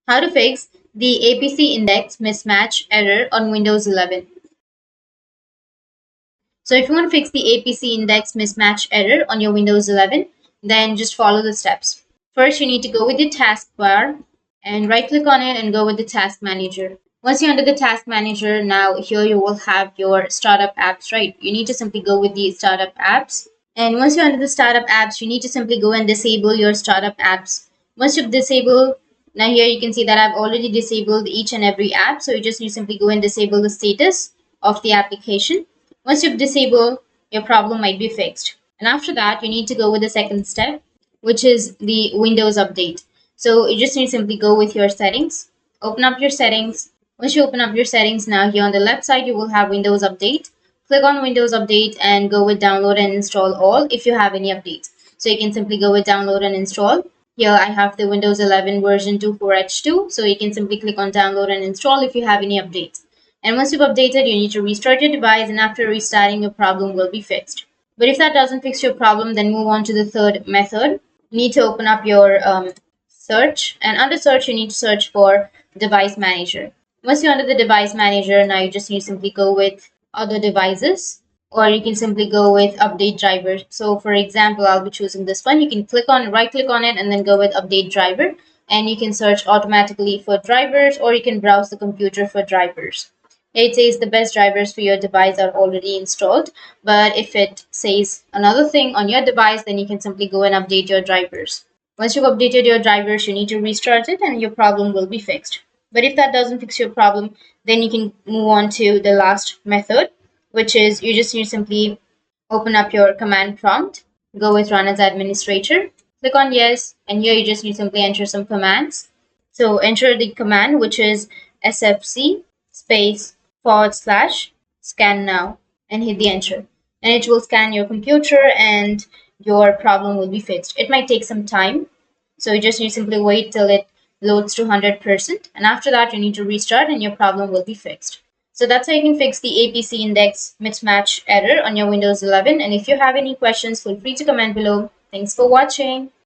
How to fix the APC Index Mismatch error on Windows 11. So if you want to fix the APC Index Mismatch error on your Windows 11, then just follow the steps. First, you need to go with the taskbar and right click on it and go with the task manager. Once you're under the task manager, now here you will have your startup apps, right? You need to simply go with the startup apps. And once you're under the startup apps, you need to simply go and disable your startup apps. Once you've disabled, now here you can see that I've already disabled each and every app. So you just need to simply go and disable the status of the application. Once you've disabled, your problem might be fixed. And after that, you need to go with the second step, which is the Windows update. So you just need to simply go with your settings, open up your settings. Once you open up your settings, now here on the left side, you will have Windows Update. Click on Windows Update and go with download and install all if you have any updates. So you can simply go with download and install. Here I have the Windows 11 version 24H2. So you can simply click on download and install if you have any updates. And once you've updated, you need to restart your device, and after restarting, your problem will be fixed. But if that doesn't fix your problem, then move on to the third method. You need to open up your search, and under search, you need to search for device manager. Once you're under the device manager, now you just need to simply go with other devices, or you can simply go with update driver. So for example, I'll be choosing this one. You can right click on it and then go with update driver, and you can search automatically for drivers, or you can browse the computer for drivers. It says the best drivers for your device are already installed, but if it says another thing on your device, then you can simply go and update your drivers. Once you've updated your drivers, you need to restart it and your problem will be fixed. But if that doesn't fix your problem, then you can move on to the last method, which is you just need to simply open up your command prompt, go with run as administrator, click on yes, and here you just need to simply enter some commands. So enter the command, which is sfc space / scan now, and hit the enter. And it will scan your computer and your problem will be fixed. It might take some time, so you just need to simply wait till it loads to 100%, and after that you need to restart and your problem will be fixed. So that's how you can fix the APC Index Mismatch error on your Windows 11. And if you have any questions, feel free to comment below. Thanks for watching.